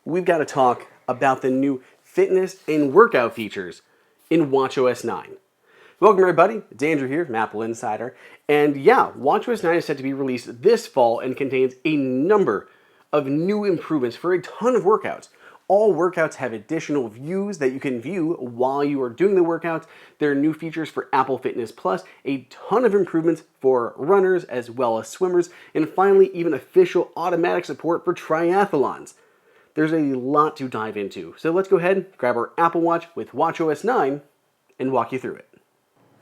we've got to talk about the new fitness and workout features in watchOS 9. Welcome everybody, it's Andrew here from AppleInsider, and yeah, watchOS 9 is set to be released this fall and contains a number of new improvements for a ton of workouts. All workouts have additional views that you can view while you are doing the workouts. There are new features for Apple Fitness Plus, a ton of improvements for runners as well as swimmers, and finally even official automatic support for triathlons. There's a lot to dive into, so let's go ahead, grab our Apple Watch with watchOS 9 and walk you through it.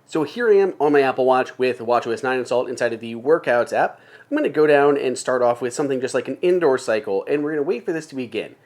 So here I am on my Apple Watch with watchOS 9 installed inside of the Workouts app. I'm going to go down and start off with something just like an indoor cycle, and we're going to wait for this to begin.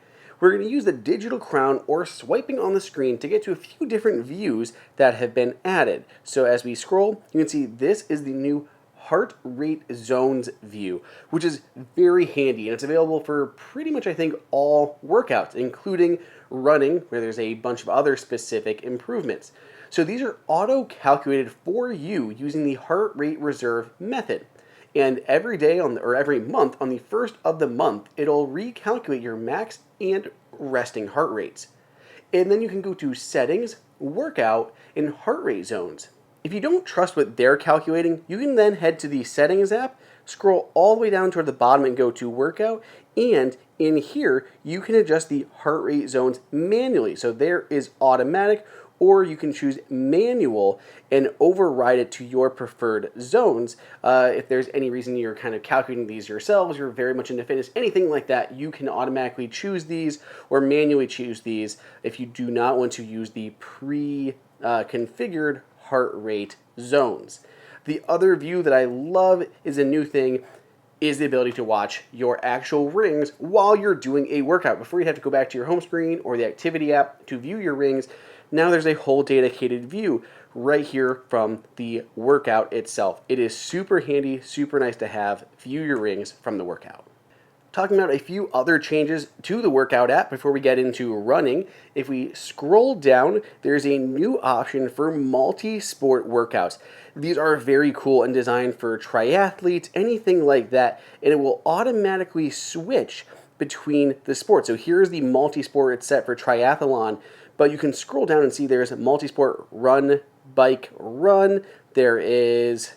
We're going to use the digital crown or swiping on the screen to get to a few different views that have been added. So as we scroll, you can see this is the new heart rate zones view, which is very handy, and it's available for pretty much, I think, all workouts, including running, where there's a bunch of other specific improvements. So these are auto-calculated for you using the heart rate reserve method. And every day or every month, on the first of the month, it'll recalculate your max and resting heart rates. And then you can go to Settings, Workout, and Heart Rate Zones. If you don't trust what they're calculating, you can then head to the Settings app, scroll all the way down toward the bottom and go to Workout, and in here, you can adjust the heart rate zones manually. So there is automatic, or you can choose manual and override it to your preferred zones. If there's any reason you're kind of calculating these yourselves, you're very much into fitness, anything like that, you can automatically choose these or manually choose these if you do not want to use the pre-configured heart rate zones. The other view that I love is a new thing, is the ability to watch your actual rings while you're doing a workout. Before you have to go back to your home screen or the activity app to view your rings, now there's a whole dedicated view right here from the workout itself. It is super handy, super nice to have view your rings from the workout. Talking about a few other changes to the workout app before we get into running, if we scroll down, there's a new option for multi-sport workouts. These are very cool and designed for triathletes, anything like that, and it will automatically switch between the sports. So here's the multi-sport it's set for triathlon, but you can scroll down and see there's multi-sport run, bike, run. There is,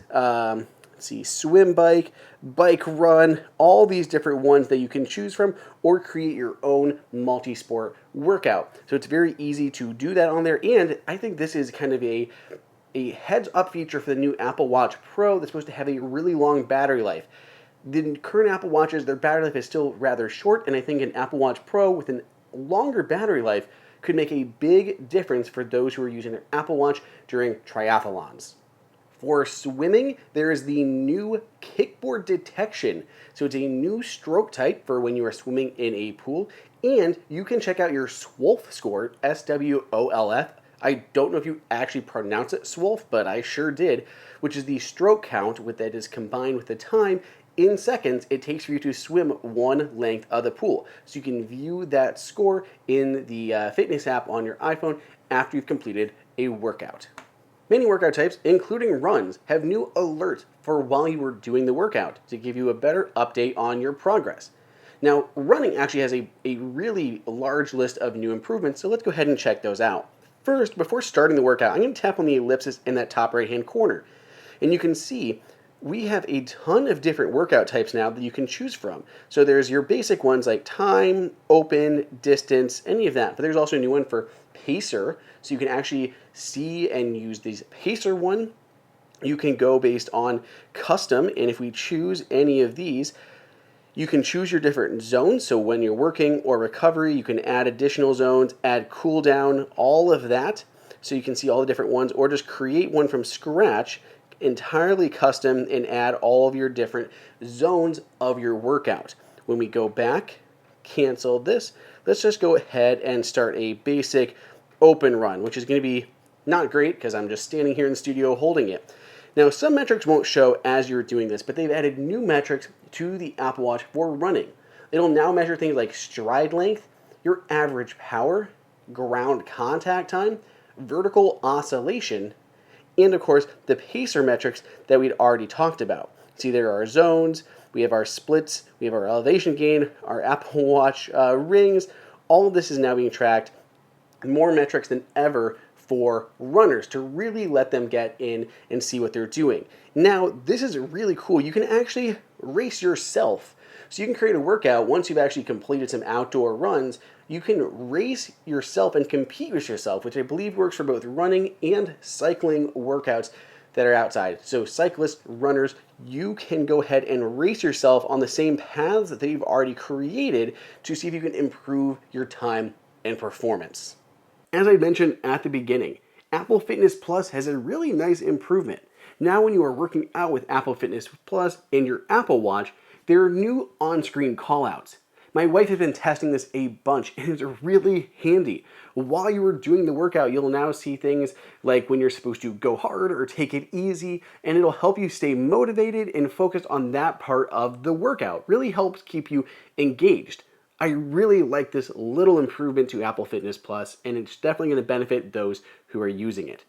swim, bike, bike, run, all these different ones that you can choose from or create your own multi-sport workout. So it's very easy to do that on there, and I think this is kind of a heads-up feature for the new Apple Watch Pro that's supposed to have a really long battery life. The current Apple Watches, their battery life is still rather short, and I think an Apple Watch Pro with a longer battery life could make a big difference for those who are using their Apple Watch during triathlons. For swimming, there is the new kickboard detection. So it's a new stroke type for when you are swimming in a pool, and you can check out your SWOLF score, SWOLF. I don't know if you actually pronounce it SWOLF, but I sure did, which is the stroke count that is combined with the time in seconds it takes for you to swim one length of the pool. So you can view that score in the fitness app on your iPhone after you've completed a workout. Many workout types, including runs, have new alerts for while you are doing the workout to give you a better update on your progress. Now, running actually has a really large list of new improvements, so let's go ahead and check those out. First, before starting the workout, I'm going to tap on the ellipsis in that top right-hand corner, and you can see we have a ton of different workout types now that you can choose from. So there's your basic ones like time, open, distance, any of that. But there's also a new one for pacer. So you can actually see and use this pacer one. You can go based on custom. And if we choose any of these, you can choose your different zones. So when you're working or recovery, you can add additional zones, add cool down, all of that. So you can see all the different ones, or just create one from scratch, entirely custom, and add all of your different zones of your workout. When we go back, cancel this, let's just go ahead and start a basic open run, which is going to be not great because I'm just standing here in the studio holding it. Now, some metrics won't show as you're doing this, but they've added new metrics to the Apple Watch for running. It'll now measure things like stride length, your average power, ground contact time, vertical oscillation, and of course the pacer metrics that we'd already talked about. See, there are our zones, we have our splits, we have our elevation gain, our Apple Watch rings, All of this is now being tracked, more metrics than ever for runners to really let them get in and see what they're doing. Now, this is really cool. You can actually race yourself. So you can create a workout once you've actually completed some outdoor runs. You can race yourself and compete with yourself, which I believe works for both running and cycling workouts that are outside. So cyclists, runners, you can go ahead and race yourself on the same paths that you've already created to see if you can improve your time and performance. As I mentioned at the beginning, Apple Fitness Plus has a really nice improvement. Now when you are working out with Apple Fitness Plus and your Apple Watch, there are new on-screen callouts. My wife has been testing this a bunch and it's really handy. While you are doing the workout, you'll now see things like when you're supposed to go hard or take it easy, and it'll help you stay motivated and focused on that part of the workout. Really helps keep you engaged. I really like this little improvement to Apple Fitness Plus, and it's definitely going to benefit those who are using it.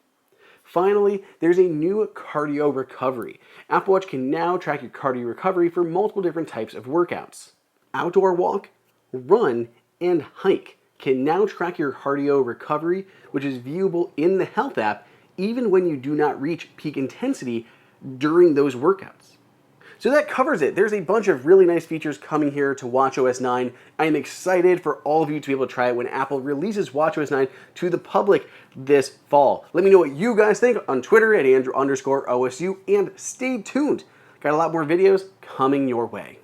Finally, there's a new cardio recovery. Apple Watch can now track your cardio recovery for multiple different types of workouts. Outdoor walk, run, and hike can now track your cardio recovery, which is viewable in the Health app even when you do not reach peak intensity during those workouts. So that covers it. There's a bunch of really nice features coming here to watchOS 9. I am excited for all of you to be able to try it when Apple releases watchOS 9 to the public this fall. Let me know what you guys think on Twitter at Andrew_OSU, and stay tuned. Got a lot more videos coming your way.